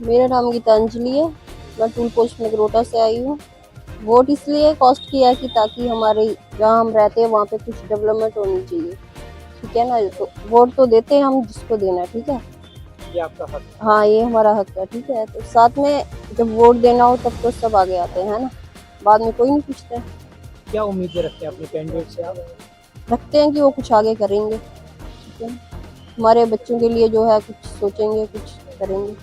मेरा नाम गीतांजलि है। मैं टूल पोस्ट नगरोटा से आई हूँ। वोट इसलिए कॉस्ट किया कि ताकि हमारे जहाँ हम रहते हैं वहाँ पे कुछ डेवलपमेंट होनी चाहिए, ठीक है ना। तो वोट तो देते हैं हम जिसको देना है, ठीक है। ये आपका हक है। हाँ, ये हमारा हक है, ठीक है। तो साथ में जब वोट देना हो तब तो सब आगे आते हैं, है ना, बाद में कोई नहीं पूछता है। क्या उम्मीदें रखते हैं अपने कैंडिडेट से आप? रखते हैं कि वो कुछ आगे करेंगे, ठीक है। हमारे बच्चों के लिए जो है कुछ सोचेंगे, कुछ करेंगे।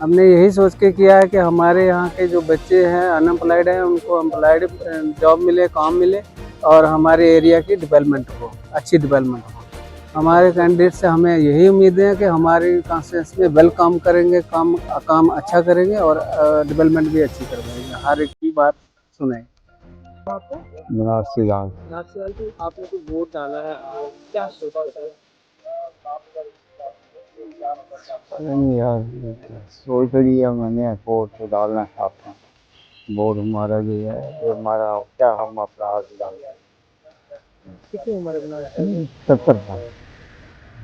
हमने यही सोच के किया है कि हमारे यहाँ के जो बच्चे हैं अनएम्प्लॉयड हैं उनको एम्प्लॉयड जॉब मिले, काम मिले और हमारे एरिया की डेवलपमेंट हो, अच्छी डेवलपमेंट हो। हमारे कैंडिडेट से हमें यही उम्मीदें हैं कि हमारी कॉन्स्टिट्यूंसी में वेल काम करेंगे, काम अच्छा करेंगे और डेवलपमेंट भी अच्छी करवाएंगे, हर एक की बात सुनेंगे। आपको नमस्ते यार। आपने तो वोट डाला है, क्या सोचा है? नहीं यार, सोच लिया मैंने वोट तो डालना चाहता हूँ। वोट हमारा भी है, तो हमारा क्या हम अपना हाथ डालें। कितनी उम्र है अपना? 70 साल।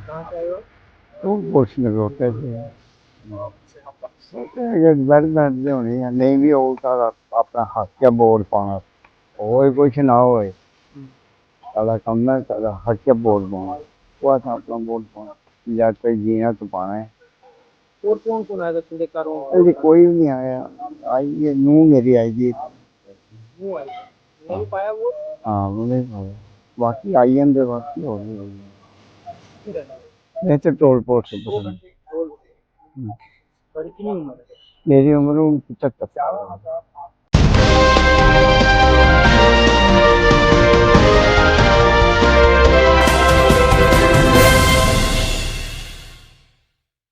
कहाँ से आए हो? तो कुछ नहीं होते थे, सोचते हैं कि डेवलपमेंट होनी है, नहीं भी होता अपना हक क्या वोट पाना, और कुछ ना हो सारा कम है, सारा हक क्या वोट पाना, वो था अपना वोट पाना, जब तक जीना तो पाना है। और कौन कौन आया था तुम देखा रहो? अरे कोई भी नहीं आया, आई ये नूह मेरी आई थी। वो आए थे, नहीं पाया वो? हाँ वो नहीं पाया, बाकी आई अंदर बाकी हो गई। मैं तो टोल पोर्ट से पसंद। और कितनी उम्र है? मेरी उम्र 75 साल।